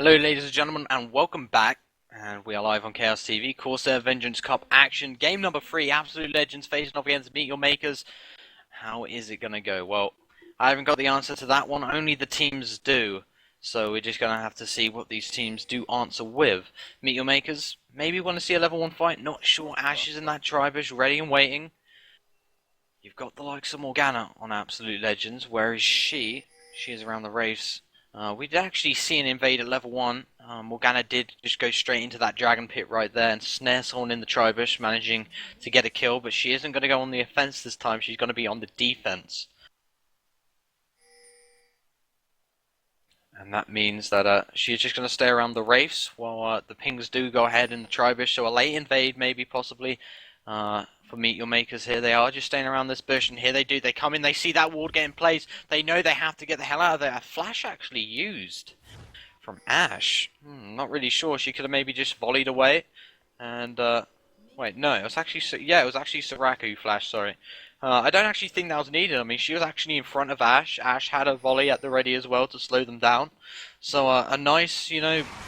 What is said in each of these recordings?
Hello, ladies and gentlemen, and welcome back. And we are live on Chaos TV. Corsair Vengeance Cup action. Game number 3, Absolute Legends facing off against Meet Your Makers. How is it going to go? Well, I haven't got the answer to that one. Only the teams do. So we're just going to have to see what these teams do answer with. Meet Your Makers, maybe want to see a level 1 fight. Not sure. Ash is in that tribush, ready and waiting. You've got the likes of Morgana on Absolute Legends. Where is she? She is around the race. We did actually see an invade at level 1. Morgana did just go straight into that dragon pit right there and snare someone in the tribush, managing to get a kill, but she isn't going to go on the offense this time, she's going to be on the defense. And that means that she's just going to stay around the wraiths while the pings do go ahead in the tribush, so a late invade maybe possibly. For Meet Your Makers, here they are just staying around this bush, and here they come in, they see that ward get in place, they know they have to get the hell out of there. A flash actually used from Ash. Not really sure, she could have maybe just volleyed away, and wait, no, it was actually, yeah, it was actually Soraka who flashed, sorry. I don't actually think that was needed. I mean, she was actually in front of Ash. Ash had a volley at the ready as well to slow them down. So a nice,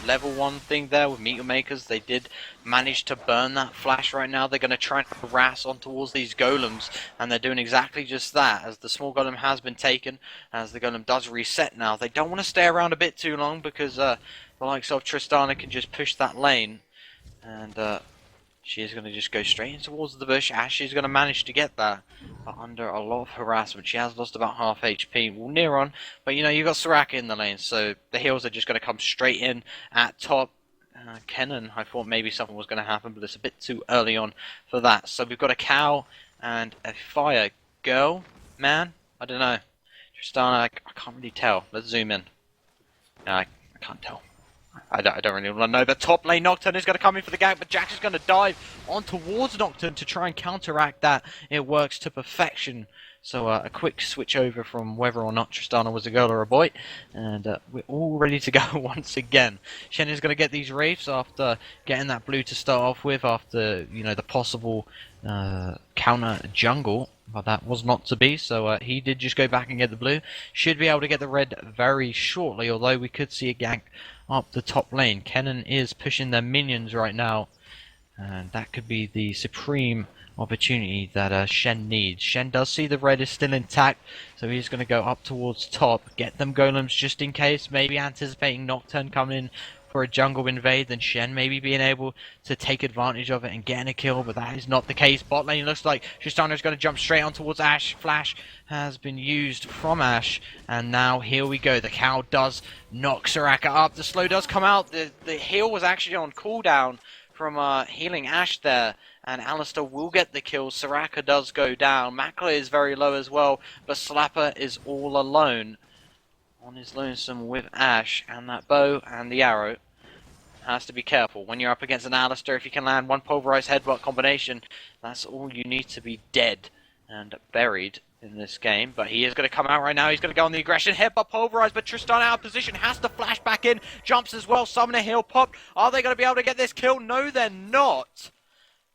level 1 thing there with Meet Your Makers. They did manage to burn that flash right now. They're going to try and harass on towards these golems. And they're doing exactly just that. As the small golem has been taken, as the golem does reset now. They don't want to stay around a bit too long because the likes of Tristana can just push that lane. And she is going to just go straight in towards the bush. Ash is going to manage to get that, but under a lot of harassment. She has lost about half HP. Well, near on, but you've got Soraka in the lane, so the heals are just going to come straight in at top. Kennen, I thought maybe something was going to happen, but it's a bit too early on for that. So we've got a cow and a fire girl, man. I don't know. Tristana, I can't really tell. Let's zoom in. No, I can't tell. I don't really want to know. The top lane Nocturne is going to come in for the gank, but Jax is going to dive on towards Nocturne to try and counteract that. It works to perfection. So a quick switch over from whether or not Tristana was a girl or a boy, and we're all ready to go once again. Shen is going to get these wraiths after getting that blue to start off with, after the possible counter jungle. But that was not to be, so he did just go back and get the blue. Should be able to get the red very shortly, although we could see a gank up the top lane. Kennen is pushing their minions right now, and that could be the supreme opportunity that Shen needs. Shen does see the red is still intact, so he's going to go up towards top, get them golems just in case, maybe anticipating Nocturne coming in for a jungle invade, then Shen maybe being able to take advantage of it and getting a kill, but that is not the case. Bot lane looks like Tristana is going to jump straight on towards Ash. Flash has been used from Ash, and now here we go. The cow does knock Soraka up. The slow does come out. The heal was actually on cooldown from healing Ash there, and Alistar will get the kill. Soraka does go down. Makla is very low as well, but Slapper is all alone on his lonesome with Ash and that bow and the arrow. Has to be careful when you're up against an Alistar. If you can land one pulverized headbutt combination, that's all you need to be dead and buried in this game. But he is going to come out right now. He's going to go on the aggression. Headbutt pulverized, but Tristana out of position. Has to flash back in. Jumps as well. Summoner heal popped. Are they going to be able to get this kill? No, they're not.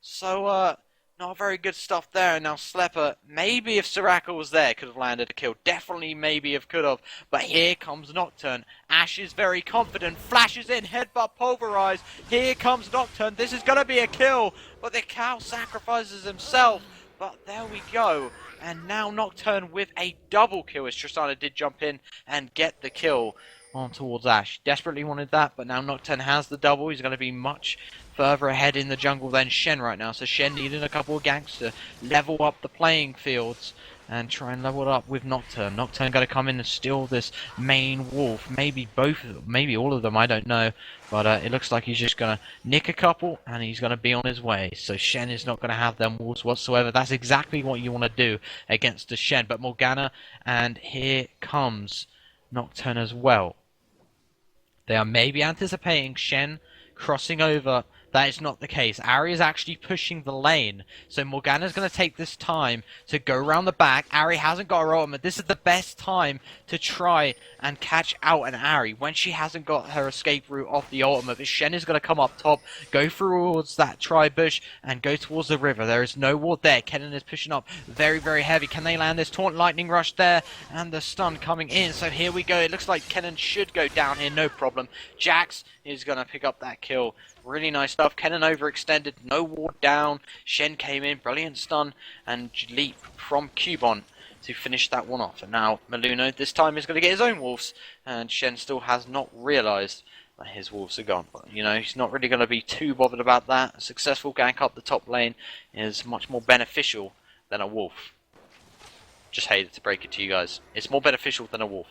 So, not very good stuff there. And now Slepper, maybe if Soraka was there, could have landed a kill. Definitely maybe have could have. But here comes Nocturne. Ash is very confident. Flashes in. Headbutt pulverized. Here comes Nocturne. This is going to be a kill. But the cow sacrifices himself. But there we go. And now Nocturne with a double kill as Tristana did jump in and get the kill on towards Ash. Desperately wanted that, but now Nocturne has the double. He's going to be much further ahead in the jungle than Shen right now. So Shen needed a couple of ganks to level up the playing fields and try and level it up with Nocturne. Nocturne got to come in and steal this main wolf. Maybe both of them, maybe all of them, I don't know. But it looks like he's just going to nick a couple and he's going to be on his way. So Shen is not going to have them wolves whatsoever. That's exactly what you want to do against the Shen. But Morgana, and here comes Nocturne as well. They are maybe anticipating Shen crossing over that is not the case. Ari is actually pushing the lane, so Morgana's going to take this time to go around the back. Ari hasn't got her ultimate. This is the best time to try and catch out an Ari when she hasn't got her escape route off the ultimate. But Shen is going to come up top, go towards that tri-bush, and go towards the river. There is no ward there. Kennen is pushing up very, very heavy. Can they land this taunt lightning rush there? And the stun coming in. So here we go. It looks like Kennen should go down here, no problem. Jax is going to pick up that kill. Really nice stuff. Kennen overextended, no ward down. Shen came in, brilliant stun, and leap from Cubon to finish that one off. And now Meluno this time is going to get his own wolves, and Shen still has not realised that his wolves are gone. But, you know, he's not really going to be too bothered about that. A successful gank up the top lane is much more beneficial than a wolf. Just hated to break it to you guys. It's more beneficial than a wolf.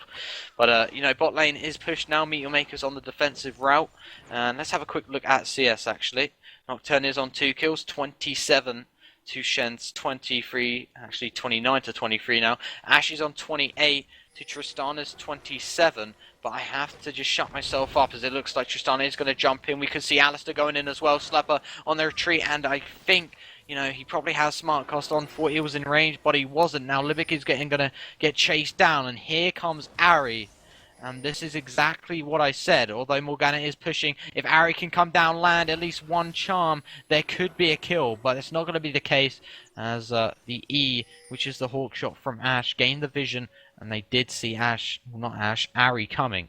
But, you know, bot lane is pushed now. Meteor Maker's on the defensive route. And let's have a quick look at CS, actually. Nocturne is on 2 kills, 27 to Shen's 23, actually 29 to 23 now. Ash is on 28 to Tristana's 27. But I have to just shut myself up as it looks like Tristana is going to jump in. We can see Alistair going in as well. Slapper on the retreat, and I think, you know, he probably has smart cost on, thought he was in range, but he wasn't. Now Libic is going to get chased down, and here comes Ari. And this is exactly what I said. Although Morgana is pushing, if Ari can come down, land at least one charm, there could be a kill. But it's not going to be the case, as the E, which is the hawk shot from Ashe, gained the vision, and they did see Ashe, well, not Ashe, Ari coming.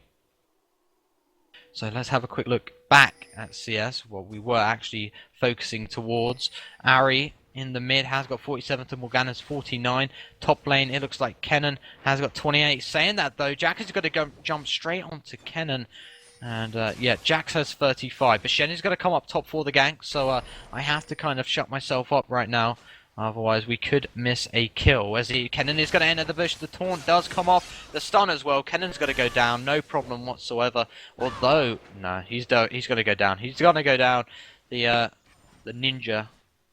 So let's have a quick look back at CS, what we were actually focusing towards. Ari in the mid has got 47 to Morgana's 49. Top lane, it looks like Kennen has got 28. Saying that though, Jax is going to go jump straight onto Kennen. And yeah, Jax has 35. But Shen is going to come up top for the gank. So I have to kind of shut myself up right now. Otherwise, we could miss a kill. As Kennen is going to enter the bush. The taunt does come off. The stun as well. Kennen's going to go down. No problem whatsoever. Although, no, he's going to go down. He's going to go down. The ninja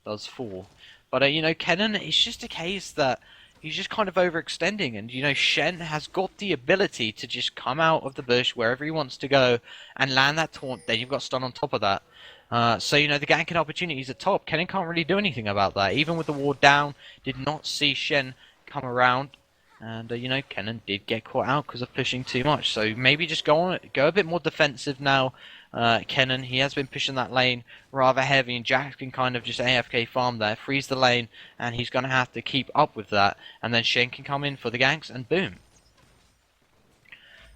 does fall. But, you know, Kennen, it's just a case that he's just kind of overextending. And, you know, Shen has got the ability to just come out of the bush wherever he wants to go and land that taunt. Then you've got stun on top of that. So, you know, the ganking opportunities at top, Kennen can't really do anything about that. Even with the ward down, did not see Shen come around. And, you know, Kennen did get caught out because of pushing too much. So maybe just go a bit more defensive now. Kennen, he has been pushing that lane rather heavy, and Jax can kind of just AFK farm there, freeze the lane, and he's going to have to keep up with that. And then Shen can come in for the ganks, and boom.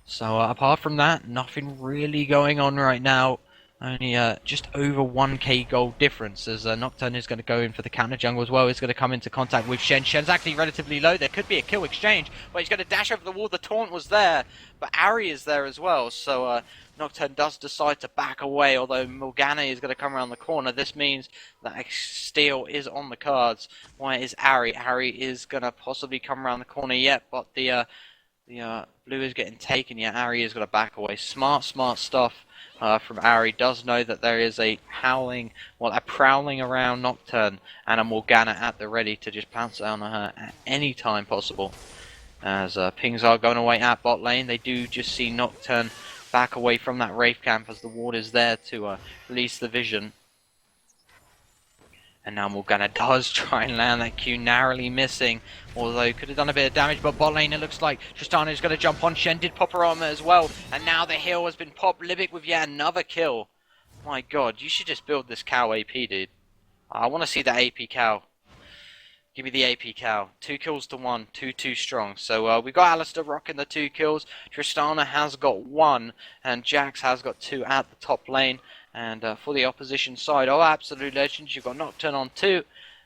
So, apart from that, nothing really going on right now. Only just over 1k gold difference, as Nocturne is going to go in for the counter jungle as well. He's going to come into contact with Shen. Shen's actually relatively low. There could be a kill exchange, but he's going to dash over the wall. The taunt was there, but Ari is there as well. So Nocturne does decide to back away, although Morgana is going to come around the corner. This means that a steal is on the cards. Why is Ari? Ari is going to possibly come around the corner yet, but the blue is getting taken. Yeah, Ari is going to back away. Smart stuff. From Ari, does know that there is a prowling around Nocturne and a Morgana at the ready to just pounce on her at any time possible. As pings are going away at bot lane, they do just see Nocturne back away from that Wraith camp as the ward is there to release the vision. And now Morgana does try and land that Q, narrowly missing. Although could have done a bit of damage, but bot lane it looks like Tristana is going to jump on. Shen did pop her armor as well. And now the heal has been popped. Libic with yet another kill. My god, you should just build this cow AP, dude. I want to see that AP cow. Give me the AP cow. 2 kills to 1. Too strong. So we got Alistair rocking the 2 kills. Tristana has got 1. And Jax has got 2 at the top lane. And for the opposition side, absolute legends, you've got Nocturne on 2,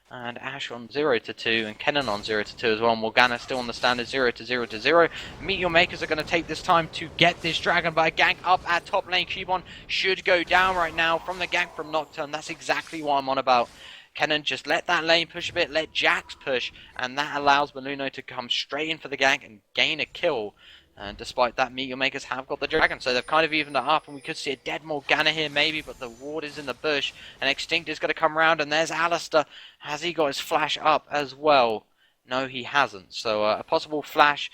and Ashe on 0 to 2, and Kennen on 0 to 2 as well. Morgana still on the standard 0 to 0 to 0. Meteor Makers are going to take this time to get this dragon, but a gank up at top lane. Cubon should go down right now from the gank from Nocturne. That's exactly what I'm on about. Kennen just let that lane push a bit, let Jax push, and that allows Meluno to come straight in for the gank and gain a kill. And despite that, Meteor Makers have got the dragon, so they've kind of evened it up, and we could see a dead Morgana here maybe, but the ward is in the bush, and Extinct is going to come around, and there's Alistair. Has he got his flash up as well? No, he hasn't. So a possible flash,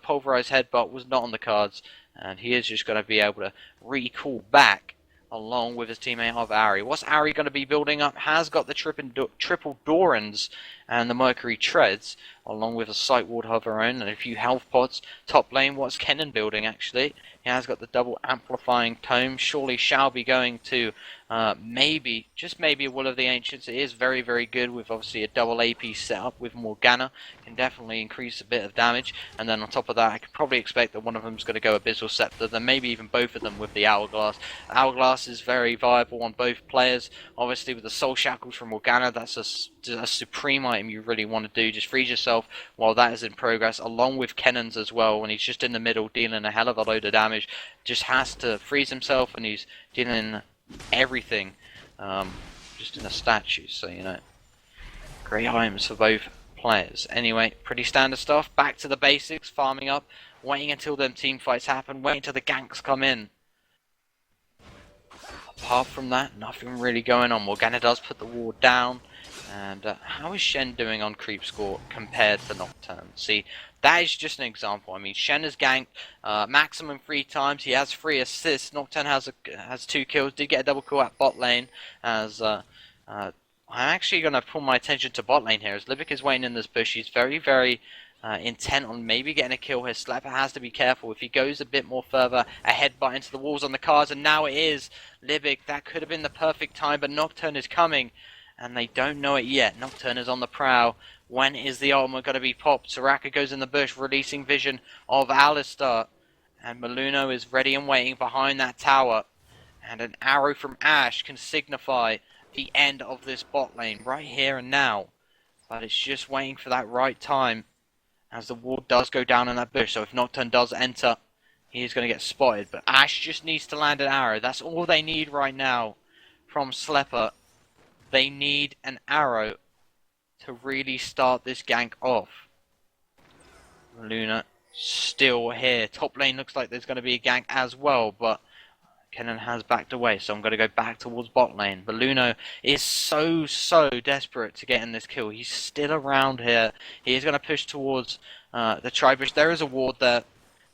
pulverized headbutt was not on the cards, and he is just going to be able to recall back along with his teammate of Ari. What's Ari going to be building up? Has got the triple Dorans and the Mercury Treads, along with a Sight Ward of her own and a few health pods. Top lane, what's Kennen building actually? He has got the double amplifying tome. Surely shall be going to maybe, just maybe, a Will of the Ancients. It is very, very good with obviously a double AP setup with Morgana. Can definitely increase a bit of damage. And then on top of that, I could probably expect that one of them is going to go Abyssal Scepter. Then maybe even both of them with the Hourglass. Hourglass is very viable on both players. Obviously with the Soul Shackles from Morgana, that's a supreme item you really want to do. Just freeze yourself while that is in progress, along with Kennen's as well, when he's just in the middle dealing a hell of a load of damage. Just has to freeze himself, and he's dealing everything just in a statue. So, you know, great items for both players. Anyway, pretty standard stuff. Back to the basics, farming up, waiting until them team fights happen, waiting until the ganks come in. Apart from that, nothing really going on. Morgana does put the ward down. And how is Shen doing on creep score compared to Nocturne? See, that is just an example. I mean, Shen has ganked maximum 3 times. He has 3 assists. Nocturne has 2 kills. Did get a double kill at bot lane. As I'm actually going to pull my attention to bot lane here. As Libic is waiting in this bush, he's very, very intent on maybe getting a kill here. Slepper has to be careful. If he goes a bit more further, a headbutt into the walls on the cards, and now it is Libic. That could have been the perfect time, but Nocturne is coming. And they don't know it yet. Nocturne is on the prowl. When is the ultimate going to be popped? Soraka goes in the bush, releasing vision of Alistar. And Maluno is ready and waiting behind that tower. And an arrow from Ashe can signify the end of this bot lane right here and now. But it's just waiting for that right time, as the ward does go down in that bush. So if Nocturne does enter, he is going to get spotted. But Ashe just needs to land an arrow. That's all they need right now from Slepper. They need an arrow to really start this gank off. Luna still here. Top lane looks like there's going to be a gank as well, but Kennen has backed away, so I'm going to go back towards bot lane. But Luno is so desperate to get in this kill. He's still around here. He is going to push towards the Tribush. There is a ward there.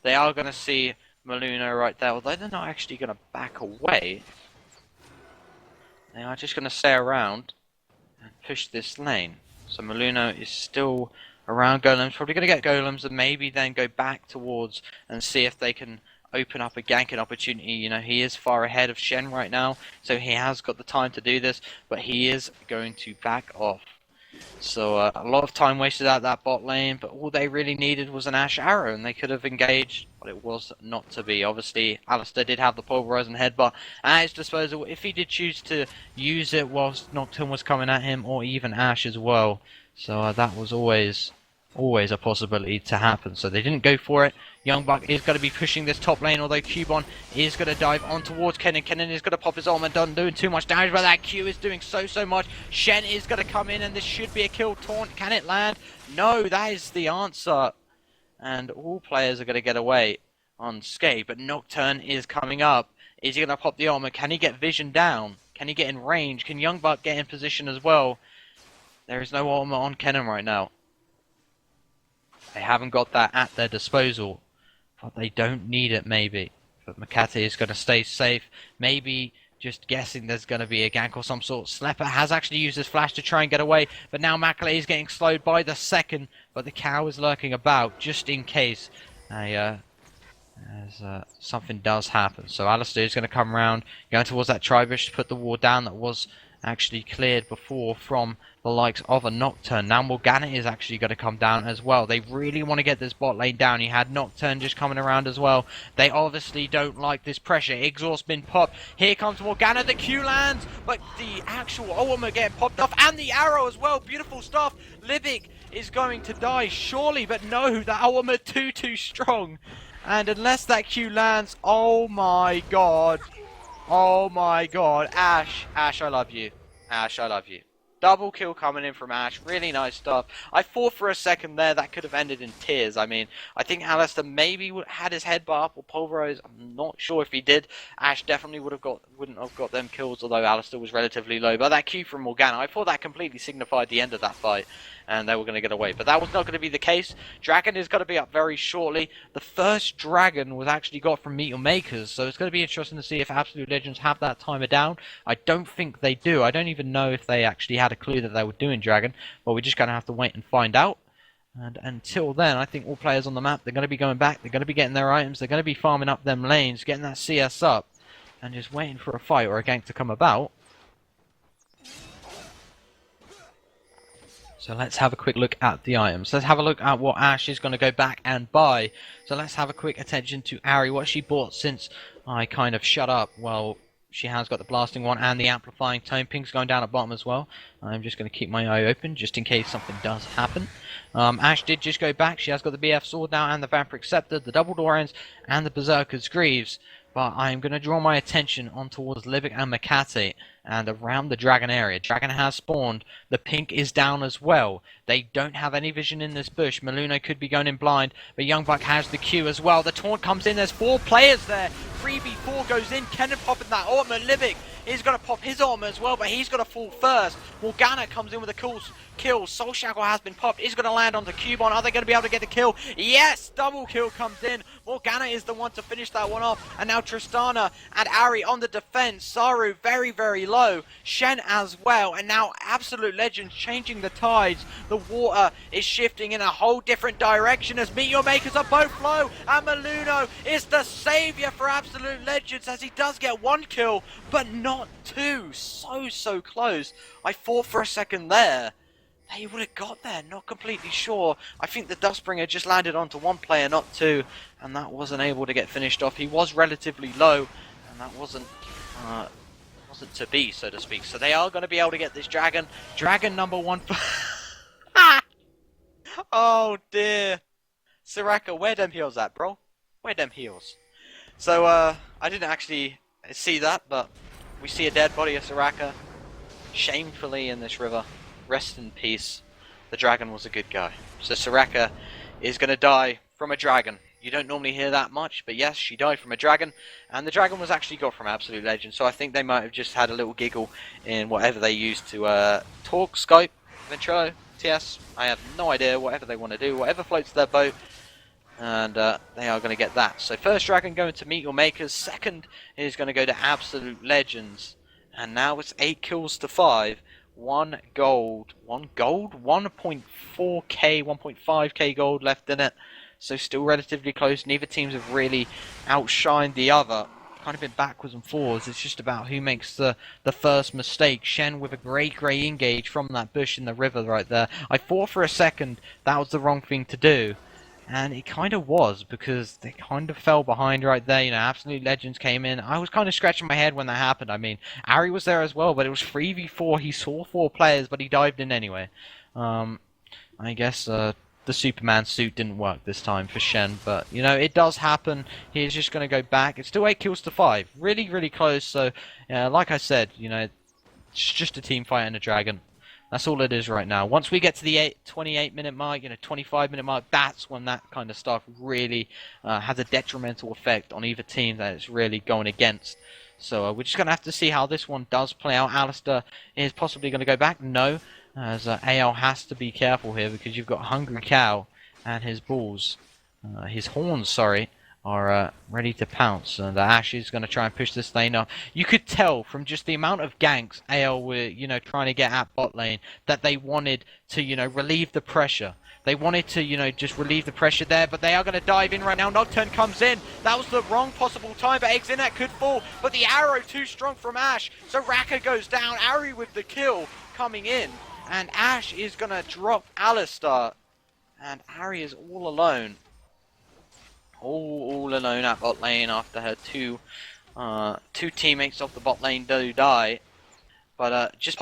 They are going to see Maluno right there, although they're not actually going to back away. They are just going to stay around and push this lane. So Maluno is still around golems. Probably going to get golems and maybe then go back towards and see if they can open up a ganking opportunity. You know, he is far ahead of Shen right now, so he has got the time to do this, but he is going to back off. So a lot of time wasted at that bot lane, but all they really needed was an Ashe arrow, and they could have engaged, but it was not to be. Obviously, Alistar did have the pulverizing headbutt at his disposal if he did choose to use it whilst Nocturne was coming at him, or even Ashe as well. So that was always a possibility to happen. So they didn't go for it. Young Buck is going to be pushing this top lane, although Cubon is going to dive on towards Kennen. Kennen is going to pop his ultimate, done doing too much damage, but that Q is doing so much. Shen is going to come in, and this should be a kill taunt. Can it land? No, that is the answer. And all players are going to get away unscathed, but Nocturne is coming up. Is he going to pop the ultimate? Can he get vision down? Can he get in range? Can Young Buck get in position as well? There is no ultimate on Kennen right now. They haven't got that at their disposal. But they don't need it, maybe. But Makate is going to stay safe. Maybe just guessing there's going to be a gank or some sort. Slepper has actually used his flash to try and get away. But now Makate is getting slowed by the second. But the cow is lurking about just in case something does happen. So Alistar is going to come around, going towards that Tribush to put the ward down that was actually cleared before from the likes of a Nocturne. Now Morgana is actually going to come down as well. They really want to get this bot lane down. You had Nocturne just coming around as well. They obviously don't like this pressure. Exhaust been popped. Here comes Morgana. The Q lands, but the actual ultimate getting popped off, and the arrow as well. Beautiful stuff. Libic is going to die surely, but no, the ultimate too strong. And unless that Q lands, oh my god. Oh my god. Ashe, I love you. Ashe, I love you. Double kill coming in from Ash. Really nice stuff. I thought for a second there that could have ended in tears. I mean, I think Alistair maybe had his head bar up or pulverized. I'm not sure if he did. Ash definitely wouldn't have got them kills, although Alistair was relatively low. But that Q from Morgana, I thought that completely signified the end of that fight, and they were going to get away. But that was not going to be the case. Dragon is going to be up very shortly. The first Dragon was actually got from Meet Your Makers, so it's going to be interesting to see if Absolute Legends have that timer down. I don't think they do. I don't even know if they actually had a clue that they were doing Dragon, but we're just going to have to wait and find out. And until then, I think all players on the map, they're going to be going back, they're going to be getting their items, they're going to be farming up them lanes, getting that CS up, and just waiting for a fight or a gank to come about. So let's have a quick look at the items. Let's have a look at what Ash is going to go back and buy. So let's have a quick attention to Ari, what she bought since I kind of shut up. Well, she has got the blasting one and the amplifying tone. Ping's going down at bottom as well. I'm just going to keep my eye open just in case something does happen. Ash did just go back. She has got the BF sword now and the Vampiric Scepter, the double door ends and the Berserker's Greaves. But I'm going to draw my attention on towards Livic and Makate and around the Dragon area. Dragon has spawned. The pink is down as well. They don't have any vision in this bush. Maluno could be going in blind, but Young Buck has the Q as well. The taunt comes in. There's 4 players there. 3v4 goes in. Kennen popping that ultimate. Livic is going to pop his ultimate as well, but he's going to fall first. Morgana comes in with a cool kill. Soul Shackle has been popped. He's going to land on the Cubon. Are they going to be able to get the kill? Yes! Double kill comes in. Morgana is the one to finish that one off. And now Tristana and Ari on the defense. Saru very, very low. Shen as well. And now Absolute Legends changing the tides. The water is shifting in a whole different direction as Meet Your Makers are both low. And Maluno is the savior for Absolute Legends as he does get 1 kill, but not 2. So close. I thought for a second there he would have got there, not completely sure. I think the Dustbringer just landed onto 1 player, not 2, and that wasn't able to get finished off. He was relatively low, and that wasn't to be, so to speak. So they are going to be able to get this Dragon. Dragon number 1 for... Oh dear. Soraka, where them heals at, bro? Where them heals? So, I didn't actually see that, but we see a dead body of Soraka shamefully in this river. Rest in peace. The Dragon was a good guy. So Soraka is going to die from a Dragon. You don't normally hear that much, but yes, she died from a Dragon. And the Dragon was actually got from Absolute Legend. So I think they might have just had a little giggle in whatever they used to talk, Skype, Ventrilo, TS. I have no idea. Whatever they want to do, whatever floats their boat. And they are going to get that. So first Dragon going to Meet Your Makers. Second is going to go to Absolute Legends. And now it's 8 kills to 5. 1 gold, 1.4k, 1.5k gold left in it, so still relatively close. Neither teams have really outshined the other, kind of been backwards and forwards. It's just about who makes the first mistake. Shen with a great engage from that bush in the river right there. I thought for a second that was the wrong thing to do, and it kind of was, because they kind of fell behind right there. You know, Absolute Legends came in. I was kind of scratching my head when that happened. I mean, Ari was there as well, but it was 3v4. He saw 4 players, but he dived in anyway. I guess the Superman suit didn't work this time for Shen, but, you know, it does happen. He's just going to go back. It's still 8 kills to 5. Really close. So, like I said, you know, it's just a team fight and a Dragon. That's all it is right now. Once we get to the 28-minute mark, you know, 25-minute mark, that's when that kind of stuff really has a detrimental effect on either team that it's really going against. So we're just going to have to see how this one does play out. Alistair is possibly going to go back. No, as AL has to be careful here, because you've got Hungry Cow and his balls, his horns, sorry, are ready to pounce, and Ash is going to try and push this lane up. You could tell from just the amount of ganks AL were, you know, trying to get at bot lane, that they wanted to, you know, relieve the pressure. They wanted to, you know, just relieve the pressure there, but they are going to dive in right now. Nocturne comes in. That was the wrong possible time, but Exenet could fall, but the arrow too strong from Ash, so Raka goes down. Ari with the kill coming in, and Ash is going to drop Alistair, and Ari is all alone. All alone at bot lane after her two teammates off the bot lane do die. But just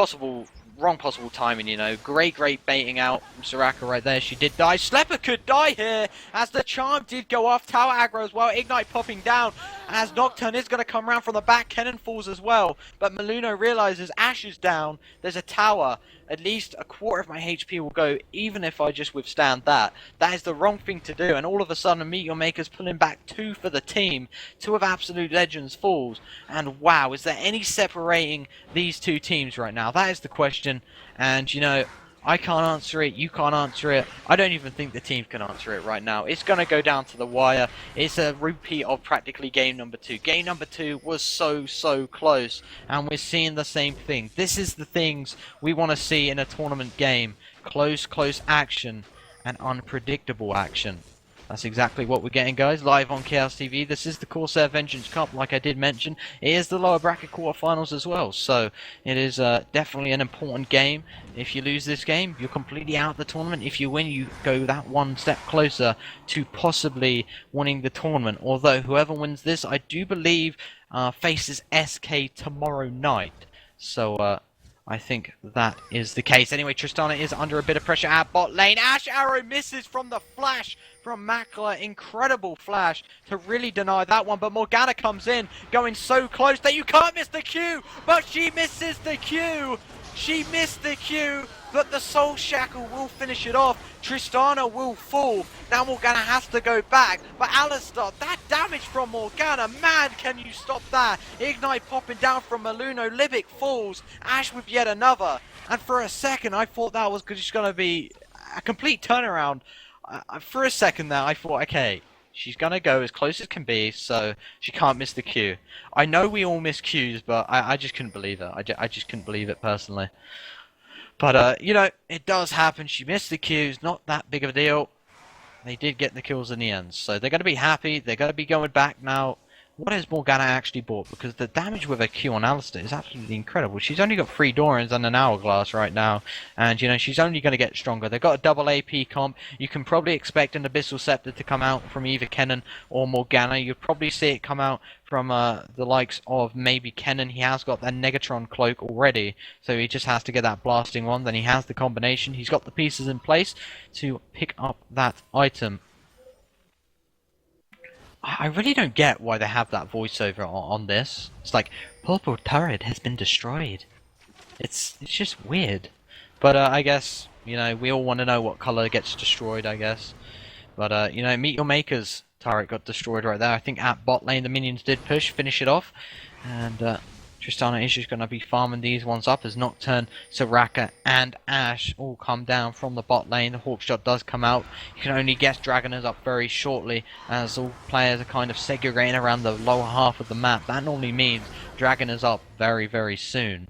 wrong possible timing, you know. Great baiting out from Soraka right there. She did die. Slepper could die here, as the charm did go off. Tower aggro as well. Ignite popping down. as Nocturne is going to come around from the back. Kennen falls as well, but Maluno realizes Ash is down. There's a tower. At least a quarter of my HP will go, even if I just withstand that. That is the wrong thing to do, and all of a sudden Meteor Maker's pulling back 2 for the team. 2 of Absolute Legends falls, and wow, is there any separating these two teams right now? That is the question, and you know, I can't answer it, you can't answer it. I don't even think the team can answer it right now. It's going to go down to the wire. It's a repeat of practically game number 2. Game number 2 was so close, and we're seeing the same thing. This is the things we want to see in a tournament game. Close action and unpredictable action. That's exactly what we're getting, guys, live on Chaos TV. This is the Corsair Vengeance Cup, like I did mention. It is the lower bracket quarterfinals as well, so it is definitely an important game. If you lose this game, you're completely out of the tournament. If you win, you go that one step closer to possibly winning the tournament. Although, whoever wins this, I do believe, faces SK tomorrow night. So, I think that is the case. Anyway, Tristana is under a bit of pressure at bot lane. Ash Arrow misses from the flash from Makler. Incredible flash to really deny that one. But Morgana comes in, going so close that you can't miss the Q. But she misses the Q. She missed the Q, but the Soul Shackle will finish it off. Tristana will fall. Now Morgana has to go back. But Alistar, that damage from Morgana, man, can you stop that? Ignite popping down from Maluno. Libic falls. Ash with yet another. And for a second, I thought that was just going to be a complete turnaround. For a second there, I thought, okay, she's going to go as close as can be, so she can't miss the Q. I know we all miss Qs, but I just couldn't believe it. I just couldn't believe it personally. But, you know, it does happen. She missed the Qs. Not that big of a deal. They did get the kills in the end. So they're going to be happy. They're going to be going back now. What has Morgana actually bought? Because the damage with a Q on Alistar is absolutely incredible. She's only got 3 Dorans and an Hourglass right now. And, you know, she's only going to get stronger. They've got a double AP comp. You can probably expect an Abyssal Scepter to come out from either Kennen or Morgana. You'll probably see it come out from the likes of maybe Kennen. He has got that Negatron cloak already. So he just has to get that blasting one. Then he has the combination. He's got the pieces in place to pick up that item. I really don't get why they have that voiceover on this. It's like, purple turret has been destroyed. It's just weird. But I guess, you know, we all want to know what color gets destroyed, I guess. But, you know, Meteor Maker's turret got destroyed right there. I think at bot lane the minions did push, finish it off. And Tristana is just going to be farming these ones up as Nocturne, Soraka, and Ash all come down from the bot lane. The Hawkshot does come out. You can only guess Dragon is up very shortly as all players are kind of segregating around the lower half of the map. That normally means Dragon is up very soon.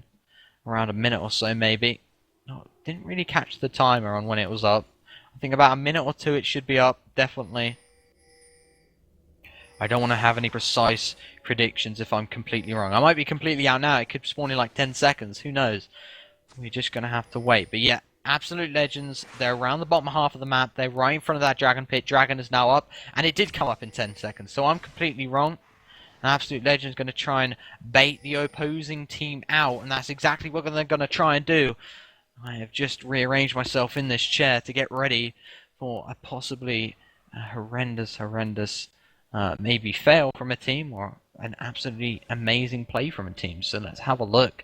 Around a minute or so maybe. No, didn't really catch the timer on when it was up. I think about a minute or 2 it should be up, definitely. I don't want to have any precise predictions if I'm completely wrong. I might be completely out now. It could spawn in like 10 seconds. Who knows? We're just going to have to wait. But yeah, Absolute Legends, they're around the bottom half of the map. They're right in front of that Dragon Pit. Dragon is now up. And it did come up in 10 seconds. So I'm completely wrong. And Absolute Legends going to try and bait the opposing team out. And that's exactly what they're going to try and do. I have just rearranged myself in this chair to get ready for a possibly horrendous maybe fail from a team or an absolutely amazing play from a team. So let's have a look.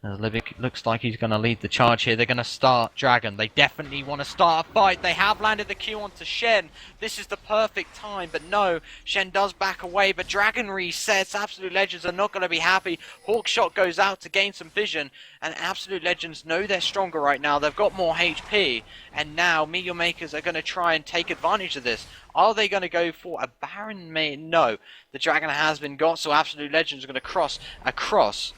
Libic looks like he's going to lead the charge here. They're going to start Dragon. They definitely want to start a fight. They have landed the Q onto Shen. This is the perfect time, but no, Shen does back away, but Dragon resets. Absolute Legends are not going to be happy. Hawkshot goes out to gain some vision, and Absolute Legends know they're stronger right now. They've got more HP, and now Meteor Makers are going to try and take advantage of this. Are they going to go for a Baron? No. The Dragon has been got, so Absolute Legends are going to cross across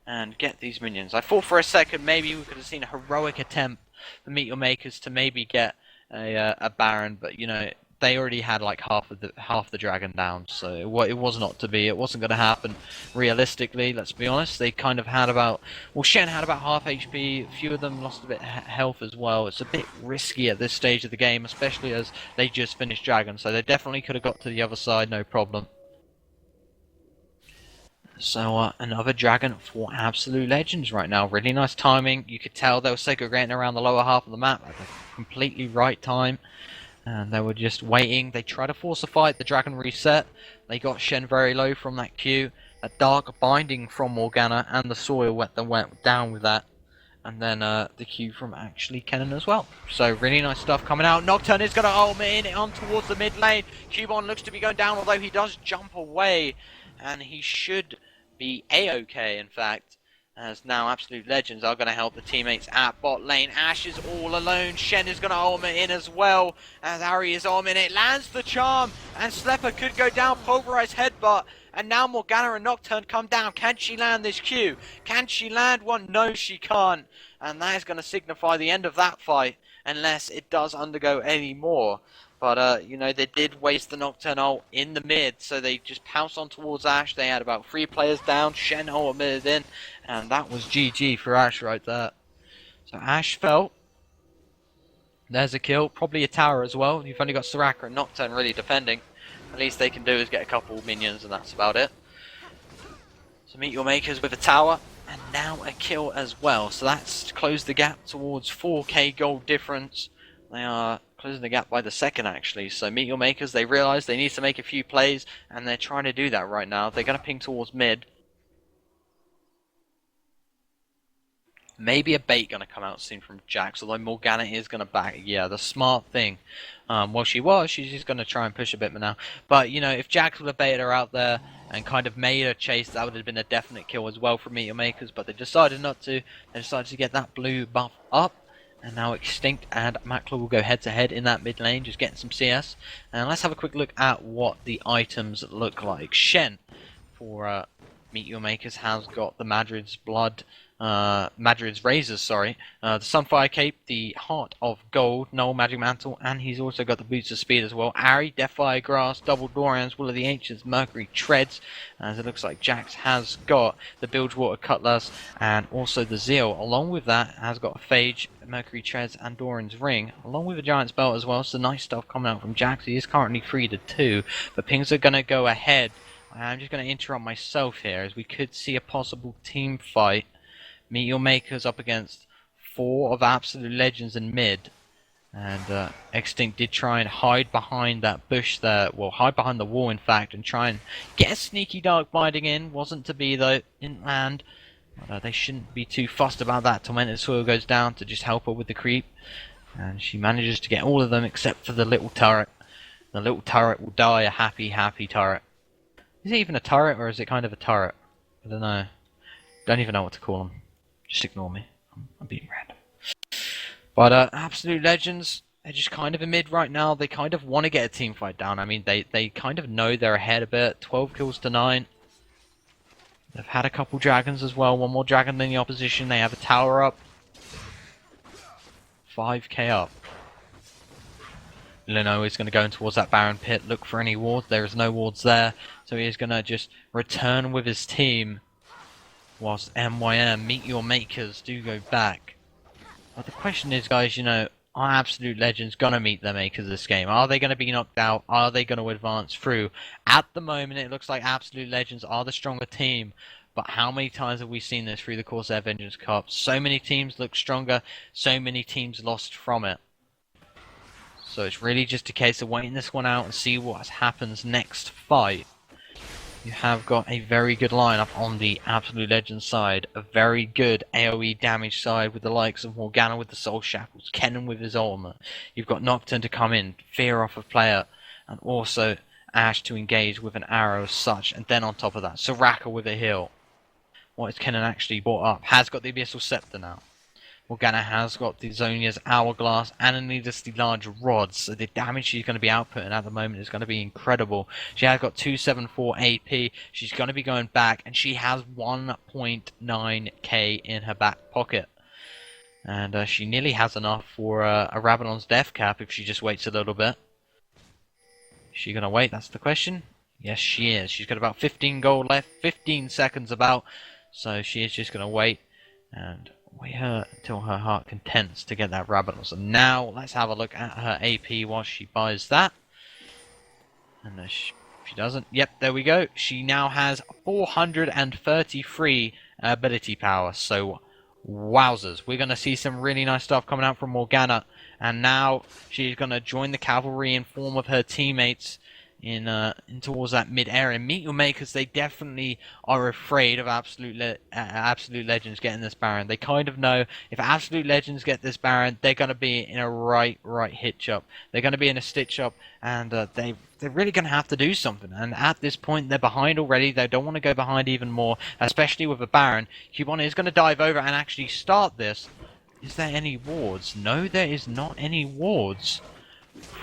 and get these minions. I thought for a second maybe we could have seen a heroic attempt for Meteor Makers to maybe get a Baron, but you know, they already had like half the Dragon down, so it was not to be. It wasn't going to happen realistically, let's be honest. They kind of had about, well, Shen had about half HP, a few of them lost a bit of health as well. It's a bit risky at this stage of the game, especially as they just finished Dragon, so they definitely could have got to the other side, no problem. So another Dragon for Absolute Legends right now. Really nice timing. You could tell they were segregating around the lower half of the map at the completely right time. And they were just waiting. They tried to force a fight. The dragon reset. They got Shen very low from that Q. A dark binding from Morgana and the soil went down with that. And then the Q from actually Kennen as well. So really nice stuff coming out. Nocturne is going to ultimate in on towards the mid lane. Cubon looks to be going down, although he does jump away. And he should be A-OK, in fact. As now Absolute Legends are going to help the teammates at bot lane. Ashe is all alone. Shen is going to ultimate in as well. As Ari is ultimating it. Lands the charm. And Slepper could go down. Pulverized headbutt. And now Morgana and Nocturne come down. Can she land this Q? Can she land one? No, she can't. And that is going to signify the end of that fight. Unless it does undergo any more. But, you know, they did waste the Nocturne ult in the mid, so they just pounced on towards Ashe. They had about 3 players down. Shen ultimated in, and that was GG for Ashe right there. So Ashe fell. There's a kill. Probably a tower as well. You've only got Soraka and Nocturne really defending. At least they can do is get a couple minions, and that's about it. So meet your makers with a tower, and now a kill as well. So that's closed the gap towards 4k gold difference. They are closing the gap by the second, actually. So meet your makers, they realise they need to make a few plays, and they're trying to do that right now. They're going to ping towards mid. Maybe a bait going to come out soon from Jax, although Morgana is going to back. Yeah, the smart thing. Well, she's just going to try and push a bit more now. But, you know, if Jax would have baited her out there and kind of made her chase, that would have been a definite kill as well from Meet Your Makers. But they decided not to. They decided to get that blue buff up. And now Extinct and Makler will go head-to-head in that mid lane, just getting some CS. And let's have a quick look at what the items look like. Shen, for Meet Your Makers, has got the Madrid's Blood, Madrid's Razors, sorry. The Sunfire Cape, the Heart of Gold, Null Magic Mantle, and he's also got the Boots of Speed as well. Ari, Deathfire Grass, Double Dorians, Will of the Ancients, Mercury Treads, as it looks like Jax has got the Bilgewater Cutlass and also the Zeal. Along with that, has got a Phage, Mercury Treads, and Doran's Ring, along with a Giant's Belt as well. So nice stuff coming out from Jax. He is currently 3-2, but pings are going to go ahead. I'm just going to interrupt myself here, as we could see a possible team fight. Meet Your Makers up against 4 of Absolute Legends in mid. And Extinct did try and hide behind that bush there. Well, hide behind the wall, in fact, and try and get a sneaky dark binding in. Wasn't to be, though. Didn't land. But they shouldn't be too fussed about that. Tormented Soil goes down to just help her with the creep. And she manages to get all of them except for the little turret. The little turret will die a happy, happy turret. Is it even a turret, or is it kind of a turret? I don't know. Don't even know what to call them. Just ignore me. I'm being random. But Absolute Legends, they're just kind of in mid right now. They kind of want to get a team fight down. I mean, they kind of know they're ahead a bit. 12 kills to 9. They've had a couple dragons as well. One more dragon than the opposition. They have a tower up. 5k up. Lino is going to go in towards that Baron pit. Look for any wards. There is no wards there. So he is going to just return with his team. Whilst MYM, Meet Your Makers, do go back. But the question is, guys, you know, are Absolute Legends going to meet their makers this game? Are they going to be knocked out? Are they going to advance through? At the moment, it looks like Absolute Legends are the stronger team. But how many times have we seen this through the Corsair Vengeance Cup? So many teams look stronger. So many teams lost from it. So it's really just a case of waiting this one out and see what happens next fight. You have got a very good lineup on the Absolute Legends side. A very good AoE damage side with the likes of Morgana with the Soul Shackles, Kennen with his ultimate. You've got Nocturne to come in, fear off of player, and also Ashe to engage with an arrow as such. And then on top of that, Soraka with a heal. What is Kennen actually brought up? Has got the Abyssal Scepter now. Morgana has got the Zonia's Hourglass and a needlessly large rods, so the damage she's going to be outputting at the moment is going to be incredible. She has got 274 AP, she's going to be going back, and she has 1.9k in her back pocket. And she nearly has enough for a Rabadon's death cap if she just waits a little bit. Is she going to wait? That's the question. Yes, she is. She's got about 15 gold left, 15 seconds about, so she is just going to wait and wait her until her heart contents to get that Rabadon. So now let's have a look at her AP while she buys that. And she doesn't. Yep, there we go. She now has 433 ability power. So wowzers, we're going to see some really nice stuff coming out from Morgana And now she's going to join the cavalry in form of her teammates in towards that mid area. Meet Your Makers, they definitely are afraid of Absolute Legends getting this Baron. They kind of know if Absolute Legends get this Baron, they're going to be in a right hitch up. They're going to be in a stitch up, and they're really going to have to do something. And at this point, they're behind already. They don't want to go behind even more, especially with a Baron. Cubone is going to dive over and actually start this. Is there any wards? No, there is not any wards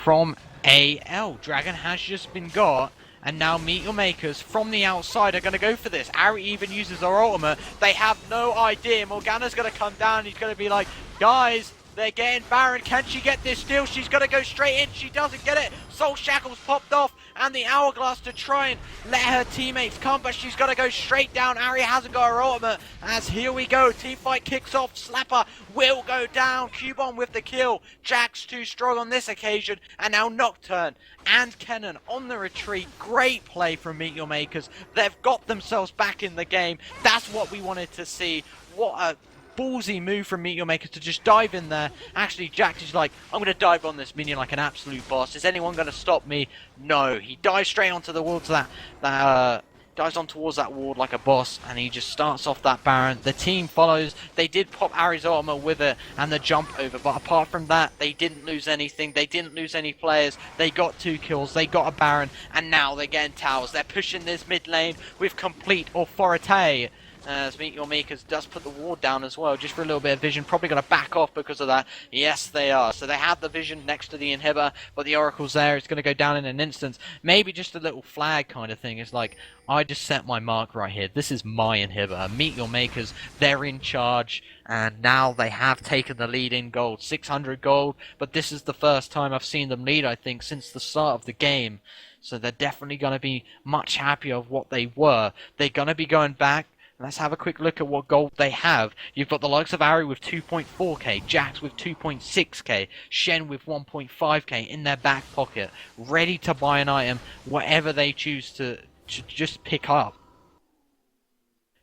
from AL. Dragon has just been got, and now Meet Your Makers from the outside are going to go for this. Ari even uses her ultimate. They have no idea. Morgana's going to come down. He's going to be like, guys, they're getting Baron. Can she get this steal? She's going to go straight in. She doesn't get it. Soul Shackles popped off, and the Hourglass to try and let her teammates come, but she's got to go straight down. Ari hasn't got her ultimate, as here we go. Team fight kicks off. Slapper will go down. Cubone with the kill. Jack's too strong on this occasion, and now Nocturne and Kennen on the retreat. Great play from Meet Your Makers. They've got themselves back in the game. That's what we wanted to see. What a ballsy move from Meet Your Makers to just dive in there. Actually, Jack is like, I'm going to dive on this minion like an absolute boss. Is anyone going to stop me? No. He dives straight onto the wall to dives on towards that ward like a boss, and he just starts off that Baron. The team follows. They did pop Ari's ultimate with it and the jump over, but apart from that, they didn't lose anything. They didn't lose any players. They got 2 kills. They got a Baron, and now they're getting towers. They're pushing this mid lane with complete authority. As Meet Your Makers does put the ward down as well, just for a little bit of vision. Probably going to back off because of that. Yes, they are. So they have the vision next to the inhibitor, but the Oracle's there. It's going to go down in an instant. Maybe just a little flag kind of thing. It's like, I just set my mark right here. This is my inhibitor. Meet Your Makers, they're in charge, and now they have taken the lead in gold. 600 gold, but this is the first time I've seen them lead, I think, since the start of the game. So they're definitely going to be much happier of what they were. They're going to be going back. Let's have a quick look at what gold they have. You've got the likes of Ari with 2.4k, Jax with 2.6k, Shen with 1.5k in their back pocket, ready to buy an item, whatever they choose to just pick up.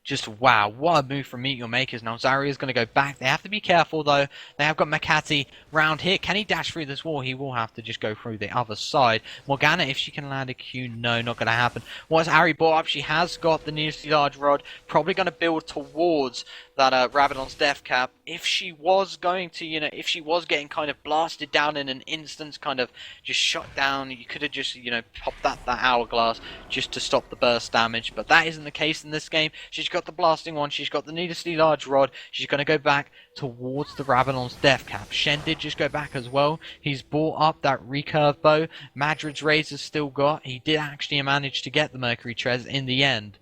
Just wow, what a move from Meet Your Makers. Now Zarya's going to go back. They have to be careful though. They have got Makati round here. Can he dash through this wall? He will have to just go through the other side. Morgana, if she can land a Q, no, not going to happen. What's Ari brought up? She has got the needlessly large rod. Probably going to build towards that Rabadon's death cap. If she was going to, if she was getting kind of blasted down in an instance, kind of just shot down, you could have just, popped that hourglass just to stop the burst damage. But that isn't the case in this game. She's got the blasting one. She's got the needlessly large rod. She's going to go back towards the Rabadon's death cap. Shen did just go back as well. He's brought up that recurve bow. Madrid's Razor's still got. He did actually manage to get the Mercury Trez in the end.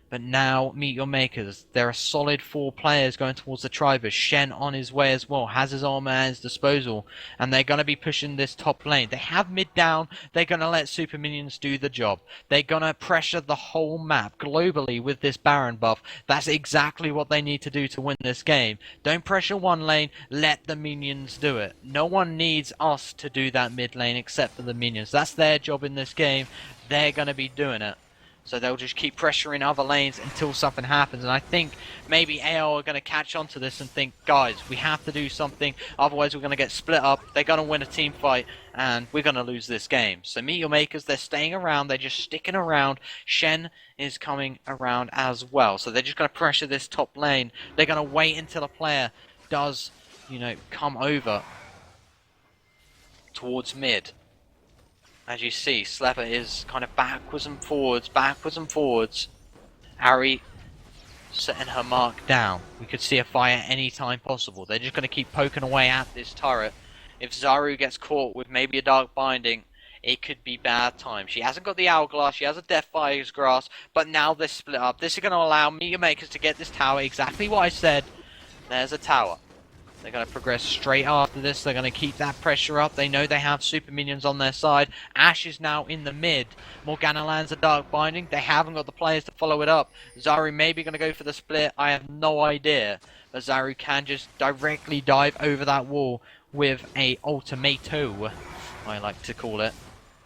But now, Meet Your Makers. There are solid 4 players going towards the Tribus. Shen on his way as well. Has his armor at his disposal. And they're going to be pushing this top lane. They have mid down. They're going to let super minions do the job. They're going to pressure the whole map globally with this Baron buff. That's exactly what they need to do to win this game. Don't pressure one lane. Let the minions do it. No one needs us to do that mid lane except for the minions. That's their job in this game. They're going to be doing it. So they'll just keep pressuring other lanes until something happens. And I think maybe AO are going to catch on to this and think, guys, we have to do something. Otherwise, we're going to get split up. They're going to win a team fight. And we're going to lose this game. So Meet Your Makers, they're staying around. They're just sticking around. Shen is coming around as well. So they're just going to pressure this top lane. They're going to wait until a player does, come over towards mid. As you see, Slapper is kind of backwards and forwards. Ari setting her mark down. We could see a fire any time possible. They're just going to keep poking away at this turret. If Zaru gets caught with maybe a Dark Binding, it could be bad time. She hasn't got the Hourglass, she has a Deathfire's Grasp, but now they're split up. This is going to allow Meet Your Makers to get this tower, exactly what I said. There's a tower. They're going to progress straight after this. They're going to keep that pressure up. They know they have super minions on their side. Ashe is now in the mid. Morgana lands a Dark Binding. They haven't got the players to follow it up. Zaru may be going to go for the split. I have no idea. But Zaru can just directly dive over that wall with a ultimato, I like to call it.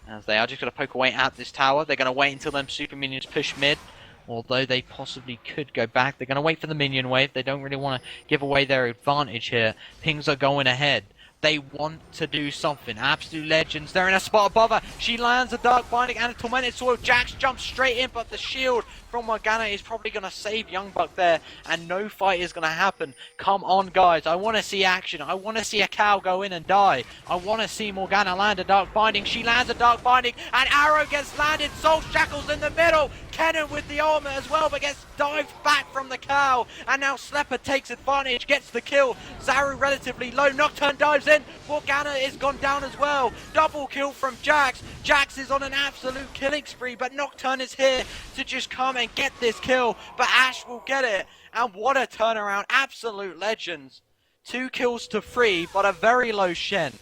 As they are just going to poke away at this tower. They're going to wait until them super minions push mid. Although they possibly could go back. They're going to wait for the minion wave. They don't really want to give away their advantage here. Pings are going ahead. They want to do something. Absolute Legends. They're in a spot above her. She lands a Dark Binding and a Tormented Soil. Jax jumps straight in, but the shield from Morgana is probably going to save Young Buck there, and no fight is going to happen. Come on, guys. I want to see action. I want to see a cow go in and die. I want to see Morgana land a Dark Binding. She lands a Dark Binding, and Arrow gets landed. Soul Shackles in the middle. Kennen with the ultimate as well, but gets dived back from the cow. And now Slepper takes advantage, gets the kill. Zaru relatively low. Nocturne dives in. Morgana is gone down as well. Double kill from Jax. Jax is on an absolute killing spree, but Nocturne is here to just come and get this kill. But Ashe will get it. And what a turnaround. Absolute Legends. 2 kills to 3, but a very low Shen.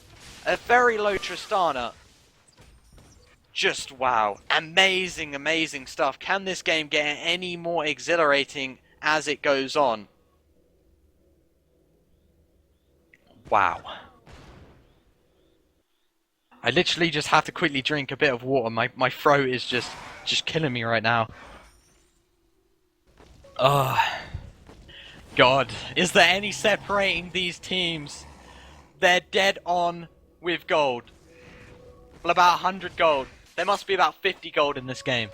A very low Tristana. Just wow. Amazing, amazing stuff. Can this game get any more exhilarating as it goes on? Wow. I literally just have to quickly drink a bit of water. My throat is just killing me right now. Ugh. God. Is there any separating these teams? They're dead on with gold. Well, about 100 gold. There must be about 50 gold in this game.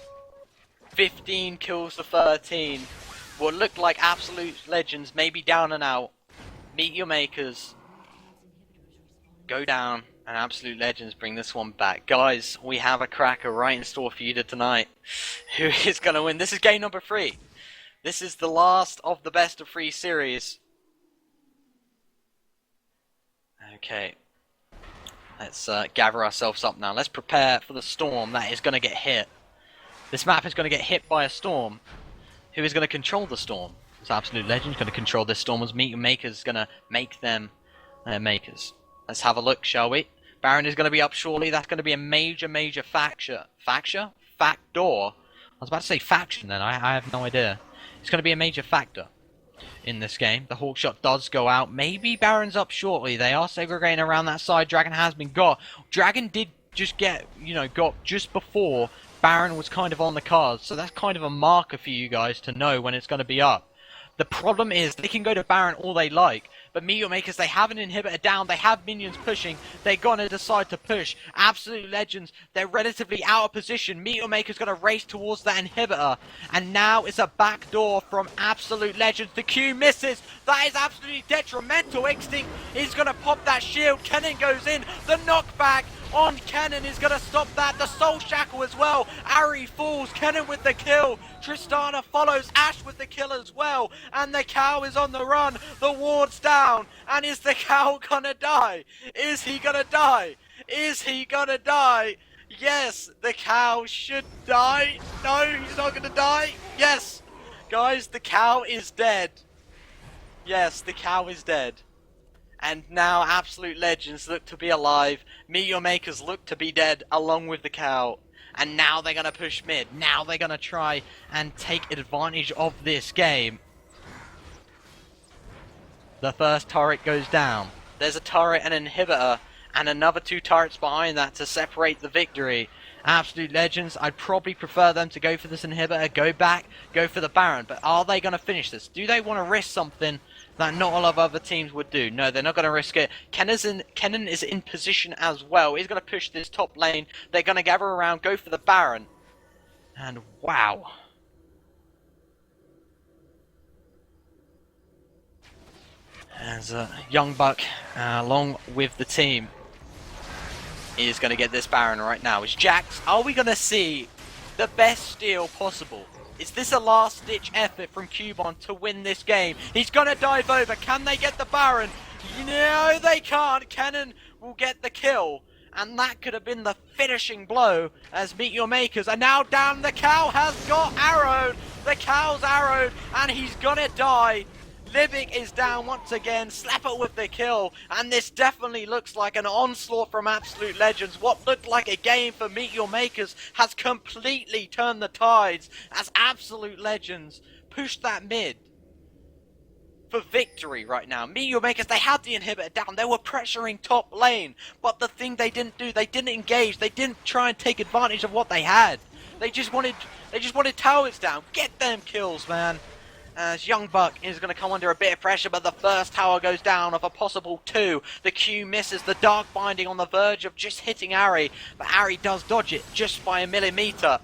15 kills to 13. What looked like absolute Legends, maybe down and out. Meet your makers. Go down, and Absolute Legends bring this one back. Guys, we have a cracker right in store for you tonight. Who is going to win? This is game number 3. This is the last of the best of 3 series. Okay. Let's gather ourselves up now. Let's prepare for the storm that is going to get hit. This map is going to get hit by a storm. Who is going to control the storm? It's Absolute Legends going to control this storm. As Meet Your Makers is going to make them their makers. Let's have a look, shall we? Baron is going to be up shortly. That's going to be a major factor. Factor? Factor? I was about to say faction then. I have no idea. It's going to be a major factor in this game. The Hawkshot does go out. Maybe Baron's up shortly. They are segregating around that side. Dragon has been got. Dragon did just get, got just before Baron was kind of on the cards. So that's kind of a marker for you guys to know when it's going to be up. The problem is they can go to Baron all they like. But Meteor Makers, they have an inhibitor down. They have minions pushing. They're going to decide to push. Absolute Legends, they're relatively out of position. Meteor Makers going to race towards that inhibitor. And now it's a backdoor from Absolute Legends. The Q misses. That is absolutely detrimental. Extinct is going to pop that shield. Kennen goes in. The knockback on Kennen is going to stop that. The Soul Shackle as well. Ari falls. Kennen with the kill. Tristana follows. Ashe with the kill as well. And the cow is on the run. The ward's down. And is the cow going to die? Is he going to die? Is he going to die? Yes, the cow should die. No, he's not going to die. Yes. Guys, the cow is dead. Yes, the cow is dead. And now Absolute Legends look to be alive. Meteor Makers look to be dead along with the cow. And now they're going to push mid. Now they're going to try and take advantage of this game. The first turret goes down. There's a turret and an inhibitor. And another 2 turrets behind that to separate the victory. Absolute Legends, I'd probably prefer them to go for this inhibitor. Go back, go for the Baron. But are they going to finish this? Do they want to risk something that not all of other teams would do? No, they're not going to risk it. Kennen is in position as well. He's going to push this top lane. They're going to gather around, go for the Baron. And wow. As Young Buck, along with the team, is going to get this Baron right now. Is Jax, are we going to see the best steal possible? Is this a last-ditch effort from Cubon to win this game? He's going to dive over. Can they get the Baron? No, they can't. Kennen will get the kill. And that could have been the finishing blow as Meet Your Makers are now down. The cow has got arrowed. The cow's arrowed and he's going to die. Libic is down once again, Slapper with the kill, and this definitely looks like an onslaught from Absolute Legends. What looked like a game for Meet Your Makers has completely turned the tides as Absolute Legends push that mid for victory right now. Meet Your Makers, they had the inhibitor down, they were pressuring top lane, but the thing they didn't do, they didn't engage, they didn't try and take advantage of what they had. They just wanted towers down, get them kills, man. as Young Buck is going to come under a bit of pressure, but the first tower goes down of a possible 2. The Q misses, the Dark Binding on the verge of just hitting Ari, but Ari does dodge it just by a millimeter.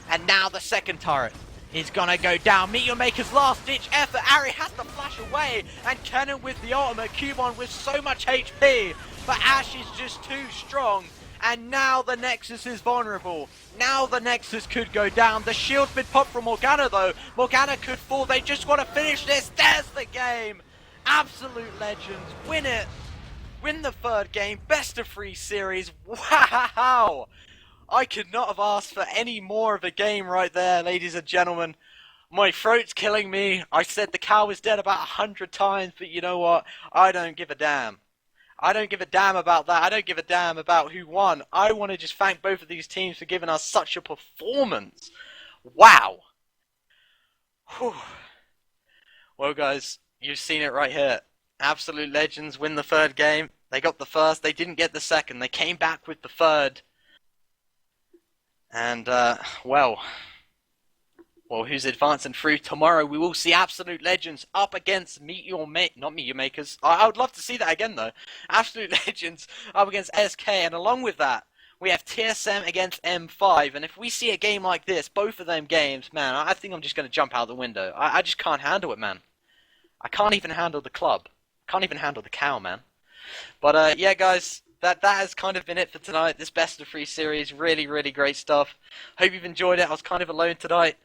And now the second turret is going to go down. Meteor Maker's last ditch effort. Ari has to flash away, and Kennen with the ultimate, Cubon with so much HP, but Ash is just too strong. And now the Nexus is vulnerable. Now the Nexus could go down. The shield's been popped from Morgana though. Morgana could fall. They just want to finish this. There's the game. Absolute legends. Win it. Win the third game. Best of 3 series. Wow. I could not have asked for any more of a game right there, ladies and gentlemen. My throat's killing me. I said the cow is dead about 100 times, but you know what? I don't give a damn. I don't give a damn about that. I don't give a damn about who won. I want to just thank both of these teams for giving us such a performance. Wow. Whew. Well, guys, you've seen it right here. Absolute legends win the third game. They got the first. They didn't get the second. They came back with the third. And, well, who's advancing through? Tomorrow we will see Absolute Legends up against not Meteor Makers. I would love to see that again, though. Absolute Legends up against SK, and along with that, we have TSM against M5. And if we see a game like this, both of them games, man, I think I'm just going to jump out the window. I just can't handle it, man. I can't even handle the club. I can't even handle the cow, man. But, yeah, guys. That has kind of been it for tonight. This best of 3 series, really, really great stuff. Hope you've enjoyed it. I was kind of alone tonight.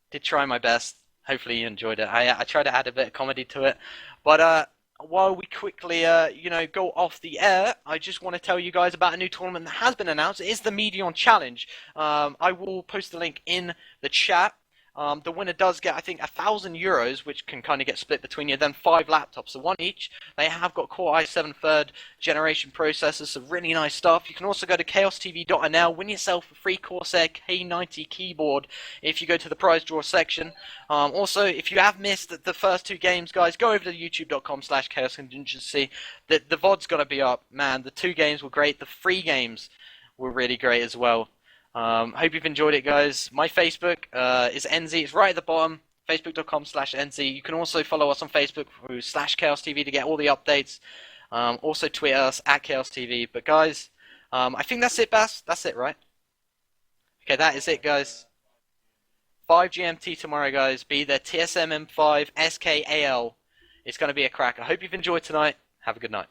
Did try my best. Hopefully you enjoyed it. I tried to add a bit of comedy to it. But while we quickly, go off the air, I just want to tell you guys about a new tournament that has been announced. It is the Medion Challenge. I will post the link in the chat. The winner does get, I think, €1,000, which can kind of get split between you, then 5 laptops, so 1 each. They have got Core i7 3rd generation processors, so really nice stuff. You can also go to chaostv.nl, win yourself a free Corsair K90 keyboard if you go to the prize draw section. Also, if you have missed the first 2 games, guys, go over to youtube.com/chaoscontingency. The VOD's got to be up. Man, the 2 games were great. The 3 games were really great as well. Hope you've enjoyed it, guys. My Facebook is NZ. It's right at the bottom. Facebook.com/NZ. You can also follow us on Facebook through /ChaosTV to get all the updates. Also tweet us at ChaosTV. But guys, I think that's it, Bass. That's it, right? Okay, that is it, guys. 5 GMT tomorrow, guys. Be there. TSM M5 SKAL. It's going to be a crack. I hope you've enjoyed tonight. Have a good night.